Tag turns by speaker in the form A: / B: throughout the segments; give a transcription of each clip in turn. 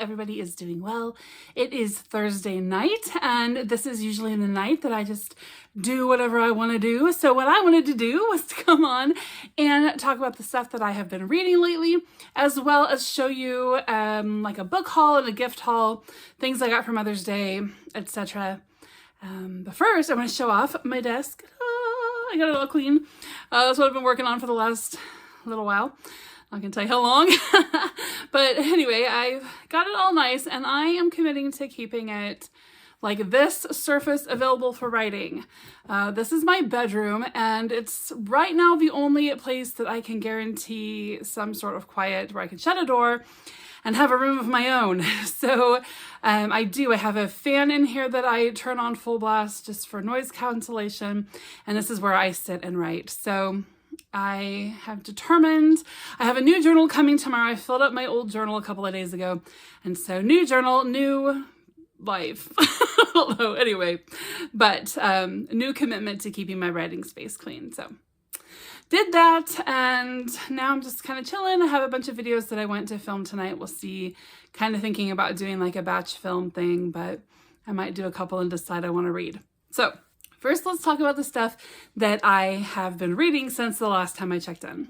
A: everybody is doing well. It is Thursday night, and this is usually the night that I just do whatever I want to do. So what I wanted to do was to come on and talk about the stuff that I have been reading lately, as well as show you like a book haul and a gift haul, things I got for Mother's Day, etc. But first, I want to show off my desk. I got it all clean. That's what I've been working on for the last little while. I can tell you how long. But anyway, I've got it all nice, and I am committing to keeping it like this surface available for writing. This is my bedroom, and it's right now the only place that I can guarantee some sort of quiet where I can shut a door and have a room of my own. So I have a fan in here that I turn on full blast just for noise cancellation, and this is where I sit and write. So I have determined, I have a new journal coming tomorrow. I filled up my old journal a couple of days ago, and so new journal, new life. Although anyway, but new commitment to keeping my writing space clean. So did that, and now I'm just kind of chilling. I have a bunch of videos that I went to film tonight. We'll see, kind of thinking about doing like a batch film thing, but I might do a couple and decide I want to read. So first, let's talk about the stuff that I have been reading since the last time I checked in.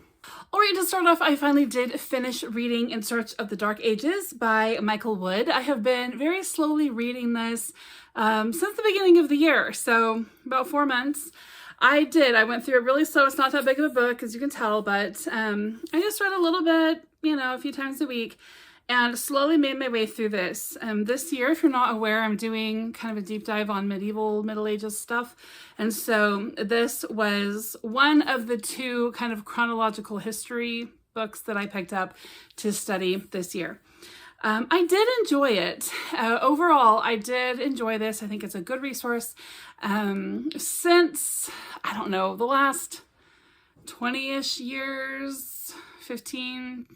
A: All right, to start off, I finally did finish reading In Search of the Dark Ages by Michael Wood. I have been very slowly reading this since the beginning of the year, so about 4 months. I went through it really slow. It's not that big of a book, as you can tell, but I just read a little bit, a few times a week, and slowly made my way through this. This year, if you're not aware, I'm doing kind of a deep dive on medieval, Middle Ages stuff. And so this was one of the 2 kind of chronological history books that I picked up to study this year. I did enjoy it. Overall, I did enjoy this. I think it's a good resource. Since, I don't know, the last 20-ish years, 15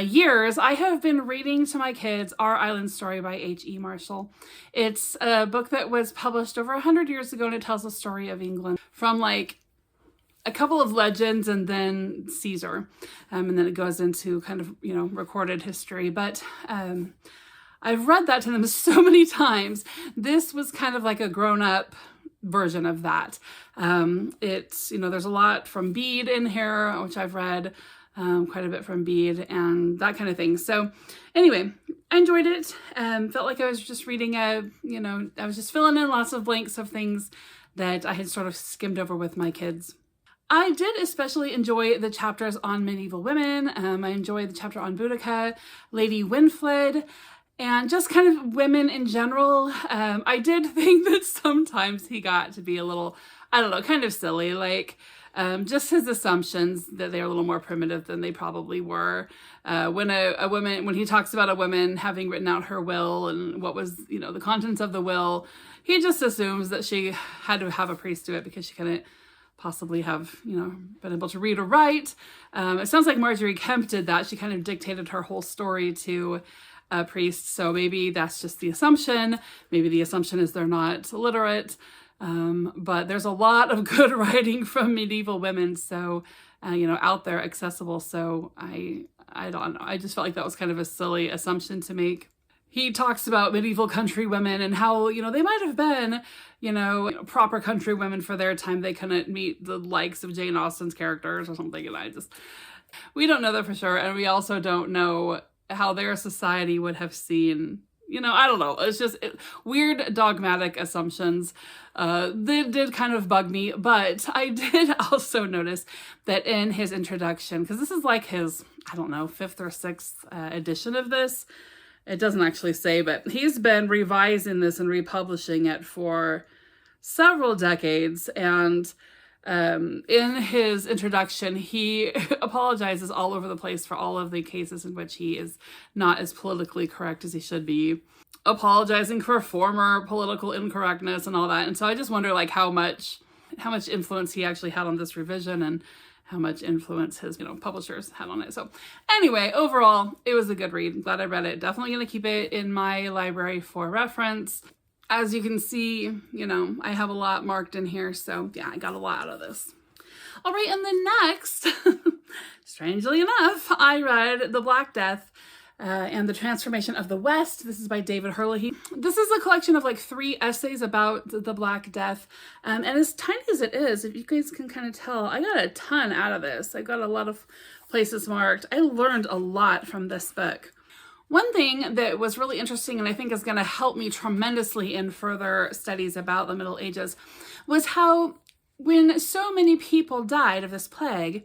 A: years, I have been reading to my kids Our Island Story by H.E. Marshall. It's a book that was published over 100 years ago, and it tells the story of England from like a couple of legends and then Caesar. And then it goes into kind of, recorded history. But I've read that to them so many times. This was kind of like a grown-up version of that. It's, there's a lot from Bede in here, which I've read quite a bit from Bede and that kind of thing. So anyway, I enjoyed it. Felt like I was just reading I was just filling in lots of blanks of things that I had sort of skimmed over with my kids. I did especially enjoy the chapters on medieval women. I enjoyed the chapter on Boudica, Lady Winfled, and just kind of women in general. I did think that sometimes he got to be a little, kind of silly, like just his assumptions that they're a little more primitive than they probably were. When he talks about a woman having written out her will and what was, the contents of the will, he just assumes that she had to have a priest do it because she couldn't possibly have, been able to read or write. It sounds like Marjorie Kemp did that. She kind of dictated her whole story to a priest. So maybe that's just the assumption. Maybe the assumption is they're not literate. But there's a lot of good writing from medieval women. So, out there, accessible. So I don't know. I just felt like that was kind of a silly assumption to make. He talks about medieval country women and how, they might have been, proper country women for their time. They couldn't meet the likes of Jane Austen's characters or something. And we don't know that for sure. And we also don't know how their society would have seen, I don't know. It's just weird dogmatic assumptions. They did kind of bug me, but I did also notice that in his introduction, because this is like his, 5th or 6th edition of this. It doesn't actually say, but he's been revising this and republishing it for several decades. And in his introduction, he apologizes all over the place for all of the cases in which he is not as politically correct as he should be, apologizing for former political incorrectness and all that. And so I just wonder how much influence he actually had on this revision and how much influence his, publishers had on it. So anyway, overall, it was a good read. I'm glad I read it. Definitely going to keep it in my library for reference. As you can see, I have a lot marked in here. So yeah, I got a lot out of this. All right, and then next, strangely enough, I read The Black Death and the Transformation of the West. This is by David Herlihy. This is a collection of like 3 essays about the Black Death. And as tiny as it is, if you guys can kind of tell, I got a ton out of this. I got a lot of places marked. I learned a lot from this book. One thing that was really interesting and I think is going to help me tremendously in further studies about the Middle Ages was how when so many people died of this plague,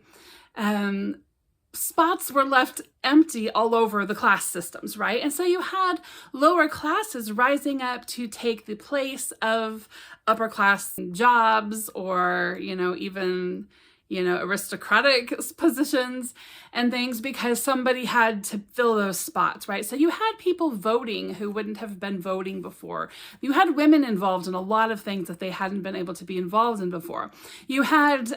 A: spots were left empty all over the class systems, right? And so you had lower classes rising up to take the place of upper class jobs or, even, aristocratic positions and things because somebody had to fill those spots, right? So you had people voting who wouldn't have been voting before. You had women involved in a lot of things that they hadn't been able to be involved in before. You had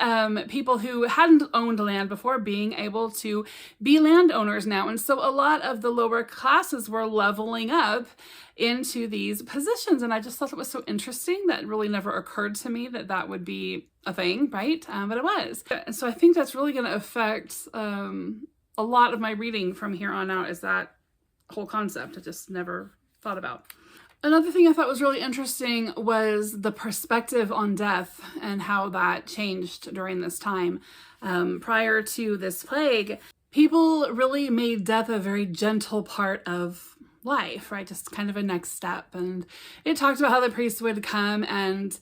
A: people who hadn't owned land before being able to be landowners now. And so a lot of the lower classes were leveling up into these positions. And I just thought it was so interesting that really never occurred to me that that would be a thing, right? But it was. And so I think that's really going to affect a lot of my reading from here on out is that whole concept I just never thought about. Another thing I thought was really interesting was the perspective on death and how that changed during this time. Prior to this plague, people really made death a very gentle part of life, right? Just kind of a next step. And it talked about how the priests would come and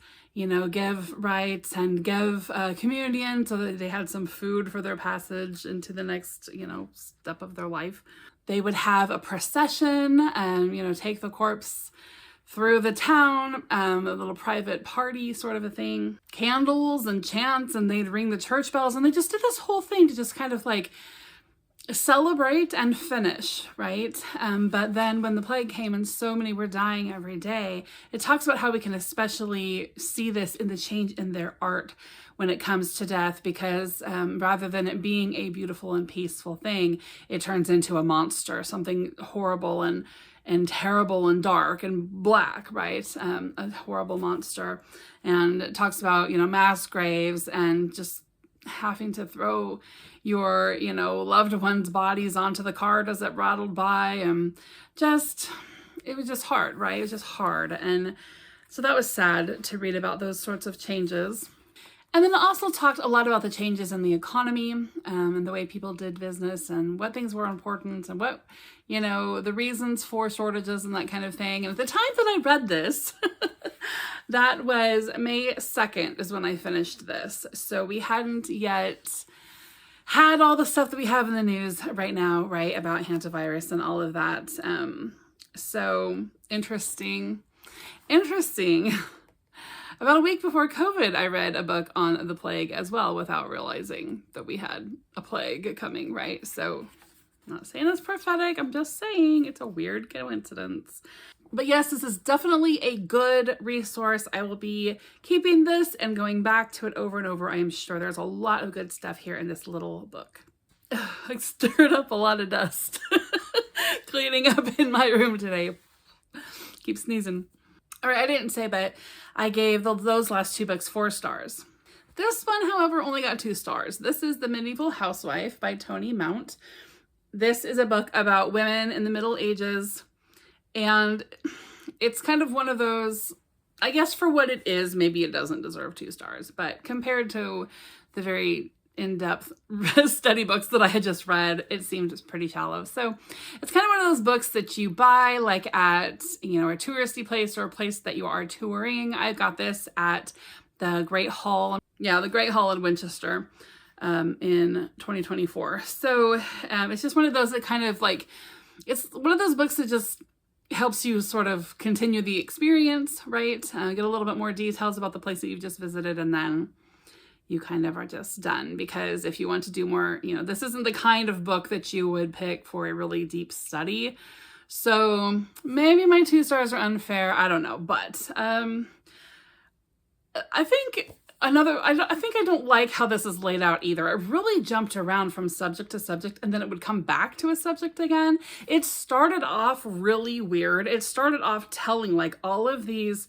A: give rites and give communion so that they had some food for their passage into the next, step of their life. They would have a procession and, take the corpse through the town, a little private party sort of a thing, candles and chants, and they'd ring the church bells. And they just did this whole thing to just kind of like celebrate and finish, right? But then when the plague came and so many were dying every day, it talks about how we can especially see this in the change in their art when it comes to death, because rather than it being a beautiful and peaceful thing, it turns into a monster, something horrible and terrible and dark and black, right? A horrible monster. And it talks about, mass graves and just having to throw your, loved ones' bodies onto the cart as it rattled by. And it was just hard, right? It was just hard. And so that was sad to read about those sorts of changes. And then it also talked a lot about the changes in the economy and the way people did business and what things were important and what, the reasons for shortages and that kind of thing. And at the time that I read this, that was May 2nd is when I finished this. So we hadn't yet had all the stuff that we have in the news right now, right, about hantavirus and all of that. So interesting. About a week before COVID, I read a book on the plague as well without realizing that we had a plague coming, right? So I'm not saying it's prophetic. I'm just saying it's a weird coincidence. But yes, this is definitely a good resource. I will be keeping this and going back to it over and over. I am sure there's a lot of good stuff here in this little book. I stirred up a lot of dust cleaning up in my room today. Keep sneezing. All right, I didn't say, but I gave those last 2 books 4 stars. This one, however, only got 2 stars. This is The Medieval Housewife by Toni Mount. This is a book about women in the Middle Ages. And it's kind of one of those, I guess for what it is, maybe it doesn't deserve 2 stars. But compared to the very in-depth study books that I had just read, it seemed pretty shallow. So it's kind of one of those books that you buy like at, a touristy place or a place that you are touring. I got this at the Great Hall. Yeah, the Great Hall in Winchester in 2024. So it's just one of those that kind of like, it's one of those books that just helps you sort of continue the experience, right? Get a little bit more details about the place that you've just visited, and then you kind of are just done. Because if you want to do more, this isn't the kind of book that you would pick for a really deep study. So maybe my 2 stars are unfair. I don't know. But I think I don't like how this is laid out either. It really jumped around from subject to subject, and then it would come back to a subject again. It started off really weird. It started off telling like all of these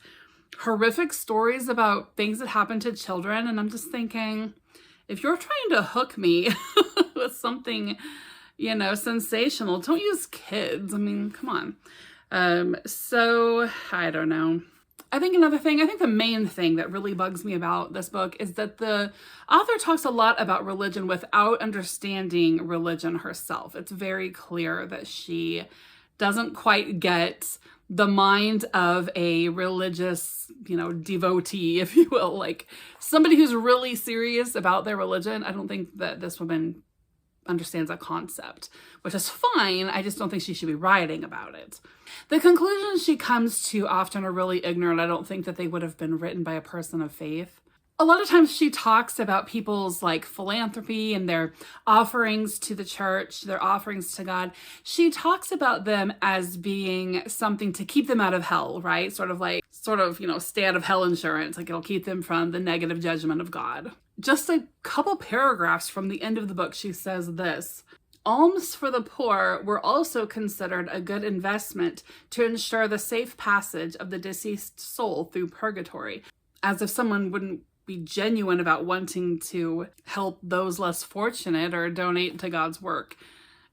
A: horrific stories about things that happen to children. And I'm just thinking, if you're trying to hook me with something, sensational. Don't use kids. I mean, come on. So I don't know. I think the main thing that really bugs me about this book is that the author talks a lot about religion without understanding religion herself. It's very clear that she doesn't quite get the mind of a religious, devotee, if you will, like somebody who's really serious about their religion. I don't think that this woman understands that concept, which is fine. I just don't think she should be writing about it. The conclusions she comes to often are really ignorant. I don't think that they would have been written by a person of faith. A lot of times she talks about people's like philanthropy and their offerings to the church, their offerings to God. She talks about them as being something to keep them out of hell, right? Sort of, stay out of hell insurance. Like it'll keep them from the negative judgment of God. Just a couple paragraphs from the end of the book, she says this: alms for the poor were also considered a good investment to ensure the safe passage of the deceased soul through purgatory. As if someone wouldn't be genuine about wanting to help those less fortunate or donate to God's work.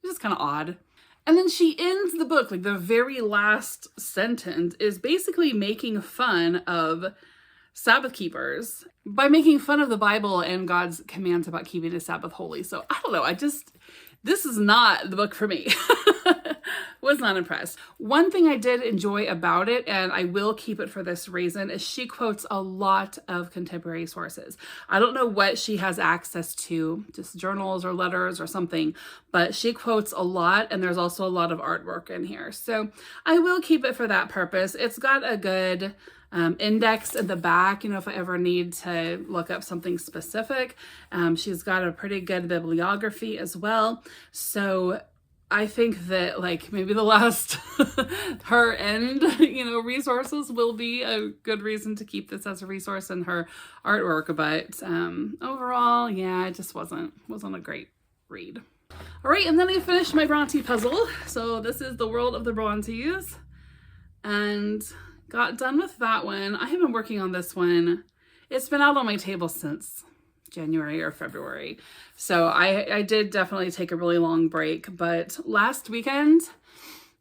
A: It's just kind of odd. And then she ends the book, like the very last sentence is basically making fun of Sabbath keepers by making fun of the Bible and God's commands about keeping the Sabbath holy. So I don't know. This is not the book for me. Was not impressed. One thing I did enjoy about it, and I will keep it for this reason, is she quotes a lot of contemporary sources. I don't know what she has access to, just journals or letters or something, but she quotes a lot, and there's also a lot of artwork in here. So I will keep it for that purpose. It's got a good index at the back, if I ever need to look up something specific. She's got a pretty good bibliography as well. So I think that like maybe the last her end, resources will be a good reason to keep this as a resource in her artwork. But overall, yeah, it just wasn't a great read. All right, and then I finished my Bronte puzzle. So this is The World of the Brontes, and got done with that one. I have been working on this one. It's been out on my table since January or February. So I did definitely take a really long break, but last weekend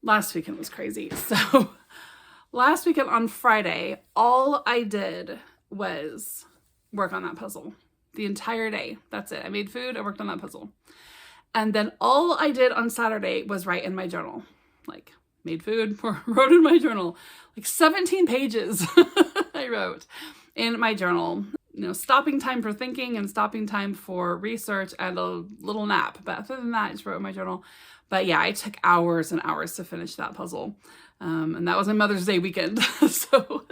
A: was crazy. So last weekend on Friday, all I did was work on that puzzle the entire day. That's it. I made food, I worked on that puzzle. And then all I did on Saturday was write in my journal. Like made food, wrote in my journal. Like 17 pages I wrote in my journal. Stopping time for thinking and stopping time for research and a little nap. But other than that, I just wrote in my journal. But yeah, I took hours and hours to finish that puzzle. And that was my Mother's Day weekend. So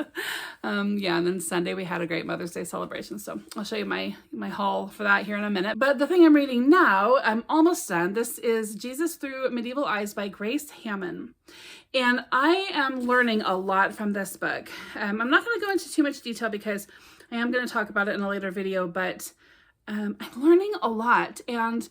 A: and then Sunday we had a great Mother's Day celebration. So I'll show you my haul for that here in a minute. But the thing I'm reading now, I'm almost done. This is Jesus Through Medieval Eyes by Grace Hammond. And I am learning a lot from this book. I'm not going to go into too much detail because I am going to talk about it in a later video, but I'm learning a lot. And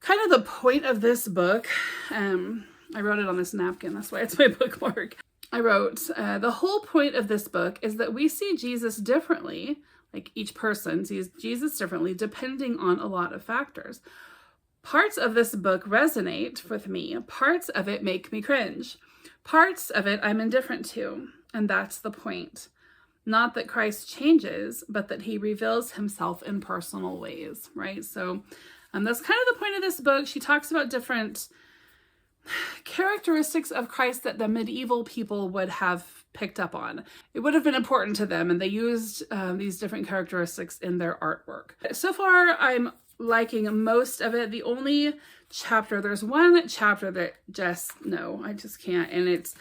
A: kind of the point of this book, I wrote it on this napkin, that's why it's my bookmark. I wrote, the whole point of this book is that we see Jesus differently, like each person sees Jesus differently depending on a lot of factors. Parts of this book resonate with me. Parts of it make me cringe. Parts of it I'm indifferent to. And that's the point. Not that Christ changes, but that he reveals himself in personal ways, right? So that's kind of the point of this book. She talks about different characteristics of Christ that the medieval people would have picked up on. It would have been important to them, and they used these different characteristics in their artwork. So far, I'm liking most of it. The only chapter, there's one chapter that I just can't, and it's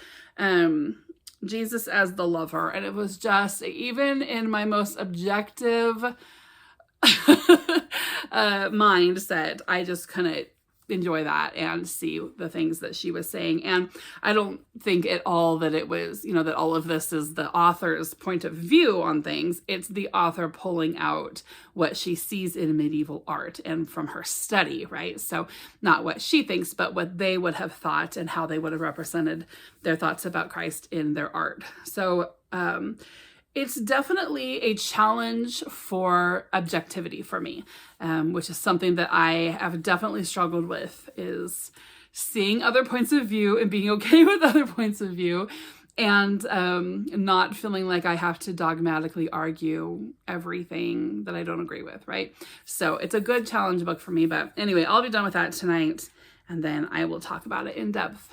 A: Jesus as the lover. And it was just, even in my most objective mindset, I just couldn't enjoy that and see the things that she was saying. And I don't think at all that it was, that all of this is the author's point of view on things. It's the author pulling out what she sees in medieval art and from her study, right? So not what she thinks, but what they would have thought and how they would have represented their thoughts about Christ in their art. So It's definitely a challenge for objectivity for me, which is something that I have definitely struggled with, is seeing other points of view and being okay with other points of view, and not feeling like I have to dogmatically argue everything that I don't agree with, right? So it's a good challenge book for me. But anyway, I'll be done with that tonight, and then I will talk about it in depth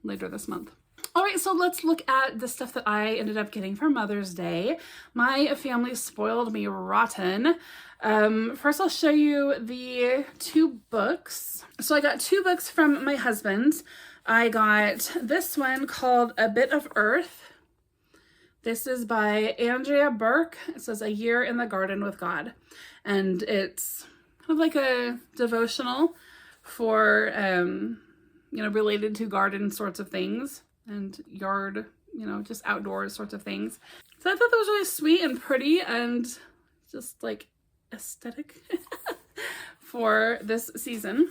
A: later this month. All right, so let's look at the stuff that I ended up getting for Mother's Day. My family spoiled me rotten. First, I'll show you the 2 books. So I got 2 books from my husband. I got this one called A Bit of Earth. This is by Andrea Burke. It says A Year in the Garden with God. And it's kind of like a devotional for, related to garden sorts of things and yard, just outdoors sorts of things. So I thought that was really sweet and pretty and just like aesthetic for this season.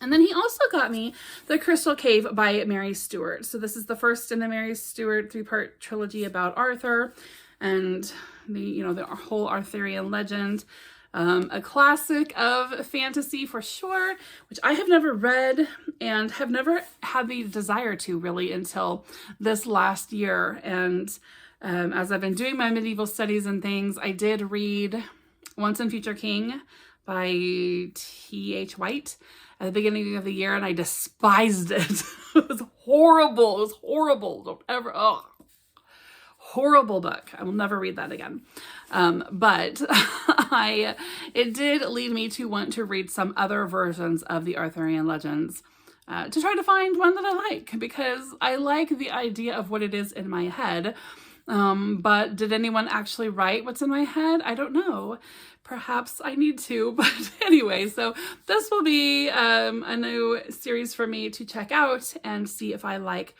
A: And then he also got me The Crystal Cave by Mary Stewart. So this is the first in the Mary Stewart 3-part trilogy about Arthur and the whole Arthurian legend. A classic of fantasy for sure, which I have never read and have never had the desire to really until this last year. And as I've been doing my medieval studies and things, I did read Once and Future King by T.H. White at the beginning of the year, and I despised it. It was horrible. It was horrible. Don't ever, horrible book. I will never read that again. But it did lead me to want to read some other versions of the Arthurian legends to try to find one that I like, because I like the idea of what it is in my head. But did anyone actually write what's in my head? I don't know. Perhaps I need to, but anyway, so this will be a new series for me to check out and see if I like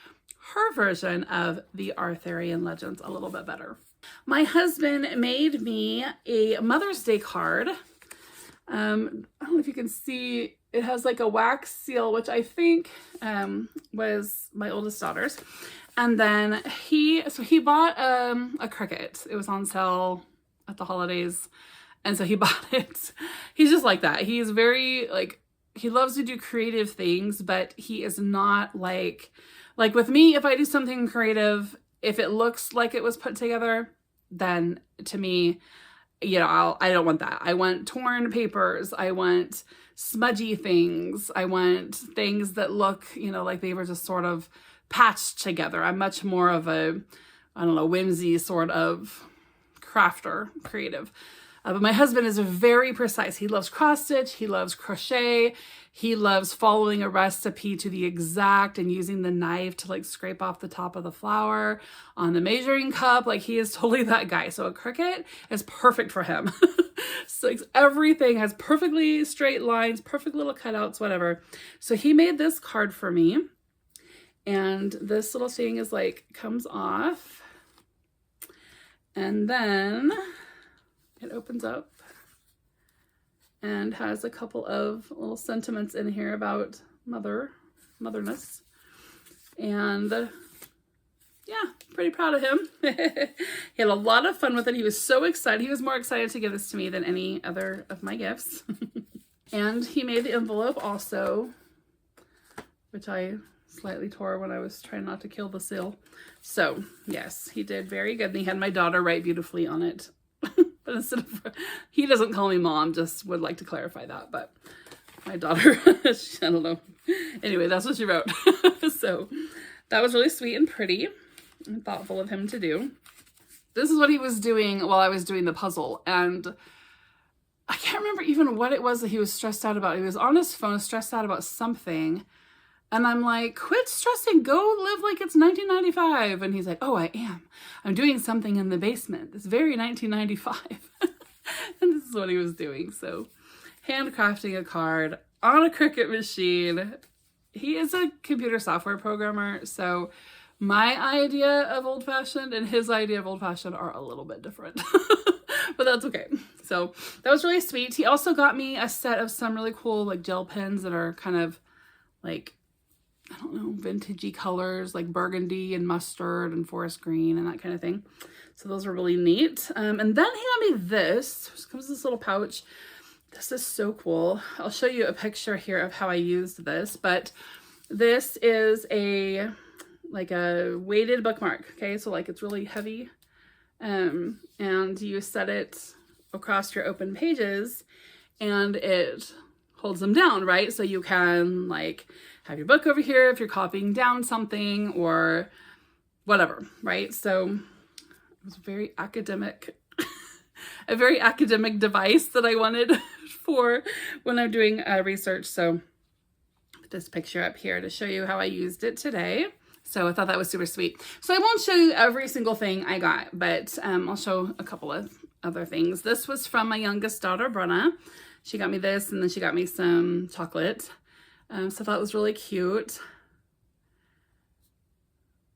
A: her version of the Arthurian legends a little bit better. My husband made me a Mother's Day card. I don't know if you can see, it has like a wax seal, which I think was my oldest daughter's. And then he bought a cricket. It was on sale at the holidays. And so he bought it. He's just like that. He's very he loves to do creative things, but he is not like with me, if I do something creative, if it looks like it was put together, then to me, I don't want that. I want torn papers. I want smudgy things. I want things that look, like they were just sort of patched together. I'm much more of a, whimsy sort of crafter, creative. But my husband is very precise. He loves cross stitch. He loves crochet. He loves following a recipe to the exact and using the knife to scrape off the top of the flour on the measuring cup. He is totally that guy. So a cricket is perfect for him. So everything has perfectly straight lines, perfect little cutouts, whatever. So he made this card for me. And this little thing is comes off. And then it opens up and has a couple of little sentiments in here about motherness. And yeah, pretty proud of him. He had a lot of fun with it. He was so excited. He was more excited to give this to me than any other of my gifts. And he made the envelope also, which I slightly tore when I was trying not to kill the seal. So yes, he did very good. And he had my daughter write beautifully on it. But instead of, he doesn't call me mom, just would like to clarify that. But my daughter, I don't know. Anyway, that's what she wrote. So that was really sweet and pretty and thoughtful of him to do. This is what he was doing while I was doing the puzzle. And I can't remember even what it was that he was stressed out about. He was on his phone, stressed out about something. And I'm like, quit stressing, go live like it's 1995. And he's like, oh, I am. I'm doing something in the basement. It's very 1995. And this is what he was doing. So handcrafting a card on a Cricut machine. He is a computer software programmer. So my idea of old-fashioned and his idea of old-fashioned are a little bit different. But that's okay. So that was really sweet. He also got me a set of some really cool gel pens that are kind of I don't know, vintagey colors like burgundy and mustard and forest green and that kind of thing. So those were really neat. And then he got me this. It comes in this little pouch. This is so cool. I'll show you a picture here of how I used this, but this is a weighted bookmark. Okay, so like it's really heavy. And you set it across your open pages and it holds them down, right? So you can like have your book over here if you're copying down something or whatever, right? So it was very academic, a very academic device that I wanted for when I'm doing research. So put this picture up here to show you how I used it today. So I thought that was super sweet. So I won't show you every single thing I got, but I'll show a couple of other things. This was from my youngest daughter, Brenna. She got me this, and then she got me some chocolate. So that was really cute.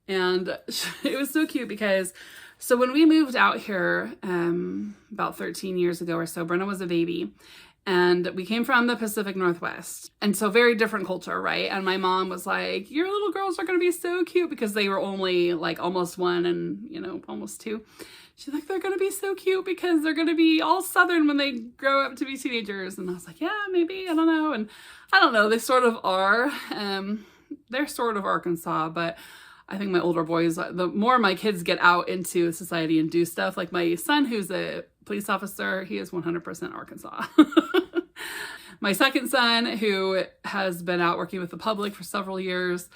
A: And it was so cute because, so when we moved out here about 13 years ago or so, Brenna was a baby. And we came from the Pacific Northwest. And so very different culture, right? And my mom was like, your little girls are going to be so cute, because they were only like almost 1 and, you know, almost 2. She's like, they're going to be so cute because they're going to be all Southern when they grow up to be teenagers. And I was like, yeah, maybe, I don't know. And I don't know, they sort of are. They're sort of Arkansas, but I think my older boys, the more my kids get out into society and do stuff, like my son, who's a police officer, he is 100% Arkansas. My second son, who has been out working with the public for several years,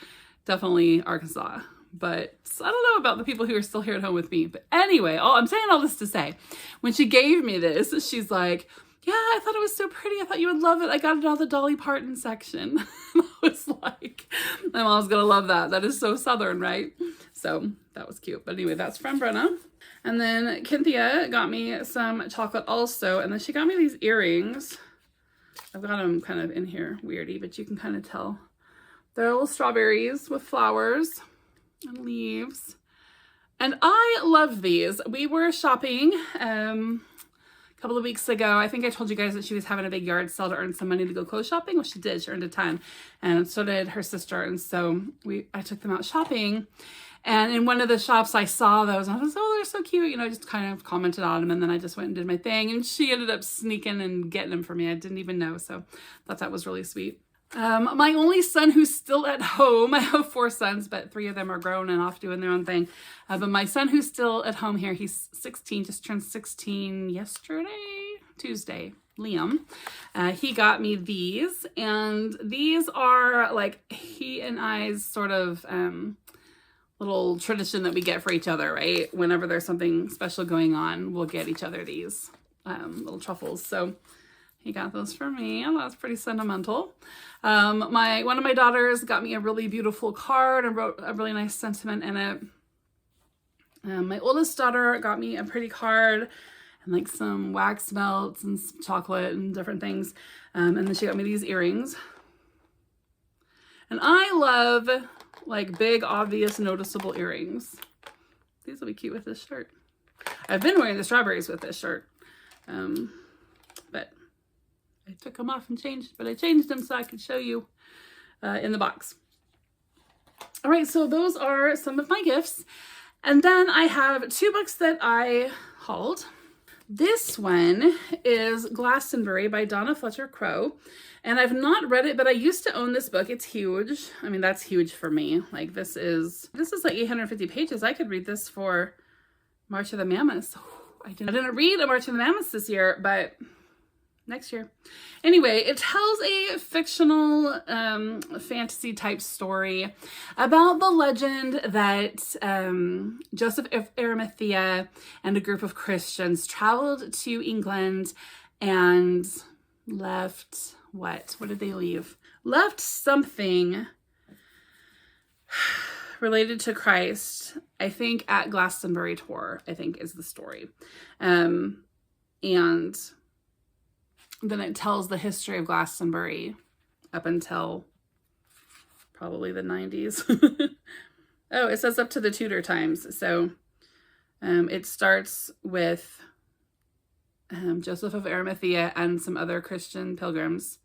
A: definitely Arkansas. But I don't know about the people who are still here at home with me. But anyway, I'm saying all this to say, when she gave me this, she's like, yeah, I thought it was so pretty. I thought you would love it. I got it out of the Dolly Parton section. I was like, my mom's going to love that. That is so Southern, right? So that was cute. But anyway, that's from Brenna. And then Cynthia got me some chocolate also. And then she got me these earrings. I've got them kind of in here weirdy, but you can kind of tell. They're little strawberries with flowers and leaves. And I love these. We were shopping a couple of weeks ago. I think I told you guys that she was having a big yard sale to earn some money to go clothes shopping. Well, she did. She earned a ton. And so did her sister. And so I took them out shopping. And in one of the shops, I saw those. And I was like, oh, they're so cute. You know, I just kind of commented on them. And then I just went and did my thing. And she ended up sneaking and getting them for me. I didn't even know. So I thought that was really sweet. My only son who's still at home, I have 4 sons, but 3 of them are grown and off doing their own thing. But my son who's still at home here, he's 16, just turned 16 Tuesday, Liam. He got me these, and these are like he and I's sort of little tradition that we get for each other, right? Whenever there's something special going on, we'll get each other these little truffles. So he got those for me. Oh, that's pretty sentimental. One of my daughters got me a really beautiful card and wrote a really nice sentiment in it. My oldest daughter got me a pretty card and like some wax melts and some chocolate and different things. And then she got me these earrings. And I love like big, obvious, noticeable earrings. These will be cute with this shirt. I've been wearing the strawberries with this shirt. But I took them off and changed, but I changed them so I could show you in the box. All right, so those are some of my gifts. And then I have 2 books that I hauled. This one is Glastonbury by Donna Fletcher Crowe. And I've not read it, but I used to own this book. It's huge. I mean, that's huge for me. Like this is like 850 pages. I could read this for March of the Mammoths. I didn't read a March of the Mammoths this year, but next year. Anyway, it tells a fictional fantasy type story about the legend that Joseph of Arimathea and a group of Christians traveled to England and left what? What did they leave? Left something related to Christ, I think, at Glastonbury Tor, I think is the story. And then it tells the history of Glastonbury up until probably the 90s. Oh, it says up to the Tudor times. So it starts with Joseph of Arimathea and some other Christian pilgrims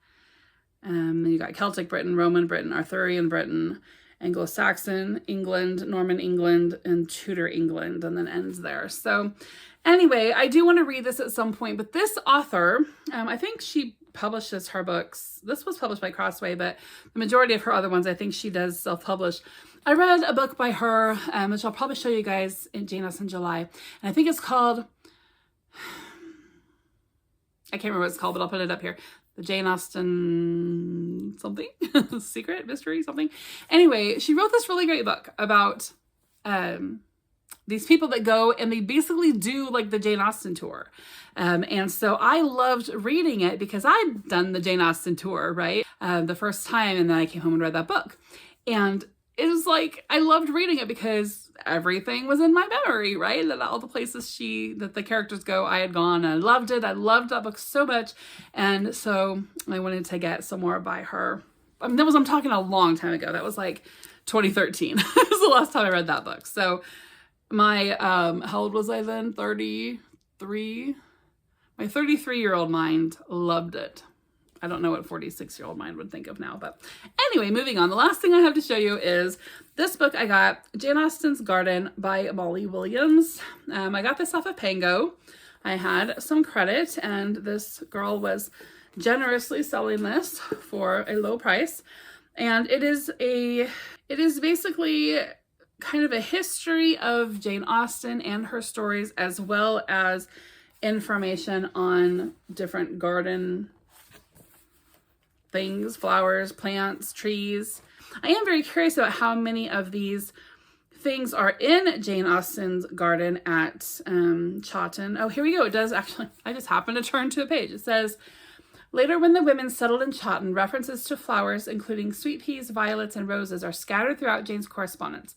A: Then you got Celtic Britain, Roman Britain, Arthurian Britain, Anglo-Saxon England, Norman England, and Tudor England, and then ends there. So anyway, I do want to read this at some point, but this author, I think she publishes her books. This was published by Crossway, but the majority of her other ones, I think she does self-publish. I read a book by her, which I'll probably show you guys in Jane Austen July, and I think it's called, I can't remember what it's called, but I'll put it up here. The Jane Austen something, secret, mystery, something. Anyway, she wrote this really great book about these people that go and they basically do like the Jane Austen tour. And so I loved reading it because I'd done the Jane Austen tour, right? The first time, and then I came home and read that book. And it was like, I loved reading it because everything was in my memory, right? That all the places that the characters go, I had gone, and I loved it. I loved that book so much. And so I wanted to get some more by her. I mean, I'm talking a long time ago. That was like 2013. That was the last time I read that book. So my, how old was I then? 33. My 33-year-old mind loved it. I don't know what 46-year-old mind would think of now, but anyway, moving on. The last thing I have to show you is this book I got, Jane Austen's Garden by Molly Williams. I got this off of Pango. I had some credit, and this girl was generously selling this for a low price. And it is basically kind of a history of Jane Austen and her stories, as well as information on different garden things, flowers, plants, trees. I am very curious about how many of these things are in Jane Austen's garden at Chawton. Oh, here we go. It does actually, I just happened to turn to a page. It says, later when the women settled in Chawton, references to flowers, including sweet peas, violets, and roses, are scattered throughout Jane's correspondence.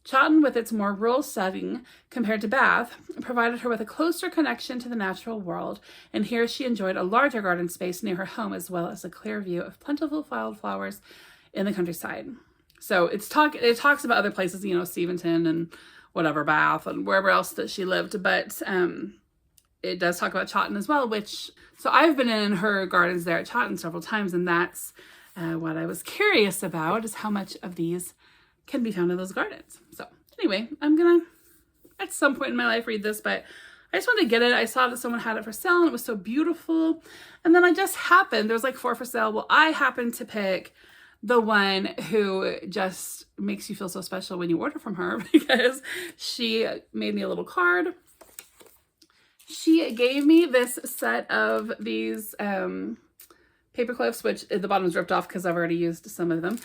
A: Chawton, with its more rural setting compared to Bath, provided her with a closer connection to the natural world, and here she enjoyed a larger garden space near her home, as well as a clear view of plentiful wildflowers in the countryside. So it talks about other places, you know, Steventon and whatever, Bath and wherever else that she lived, but it does talk about Chawton as well, so I've been in her gardens there at Chawton several times, and that's what I was curious about, is how much of these can be found in those gardens. So anyway, I'm gonna at some point in my life read this, but I just wanted to get it. I saw that someone had it for sale and it was so beautiful, and then there was like 4 for sale. Well, I happened to pick the one who just makes you feel so special when you order from her, because she made me a little card. She gave me this set of these paper clips, which the bottom is ripped off because I've already used some of them,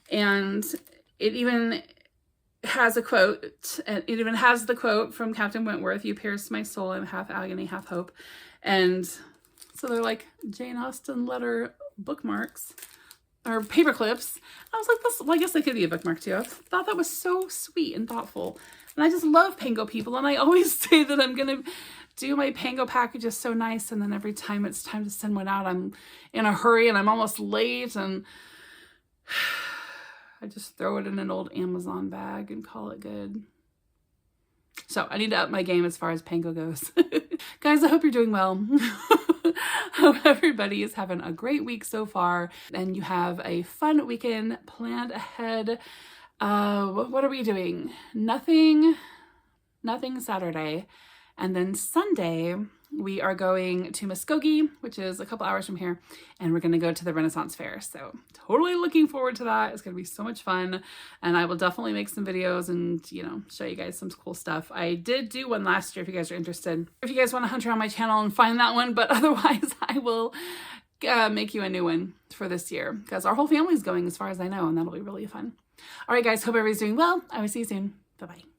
A: and it even has a quote, and it even has the quote from Captain Wentworth, "You pierce my soul, I'm half agony, half hope." And so they're like Jane Austen letter bookmarks, or paper clips. I was like, I guess they could be a bookmark too. I thought that was so sweet and thoughtful. And I just love Pango people, and I always say that I'm going to do my Pango packages so nice, and then every time it's time to send one out, I'm in a hurry and I'm almost late, and I just throw it in an old Amazon bag and call it good. So I need to up my game as far as Pango goes. Guys, I hope you're doing well. Hope everybody is having a great week so far, and you have a fun weekend planned ahead. What are we doing? Nothing Saturday. And then Sunday, we are going to Muskogee, which is a couple hours from here, and we're going to go to the Renaissance Fair. So totally looking forward to that. It's going to be so much fun, and I will definitely make some videos and, you know, show you guys some cool stuff. I did do one last year if you guys are interested. If you guys want to hunt around my channel and find that one, but otherwise I will make you a new one for this year, because our whole family's going as far as I know, and that'll be really fun. All right, guys, hope everybody's doing well. I will see you soon. Bye-bye.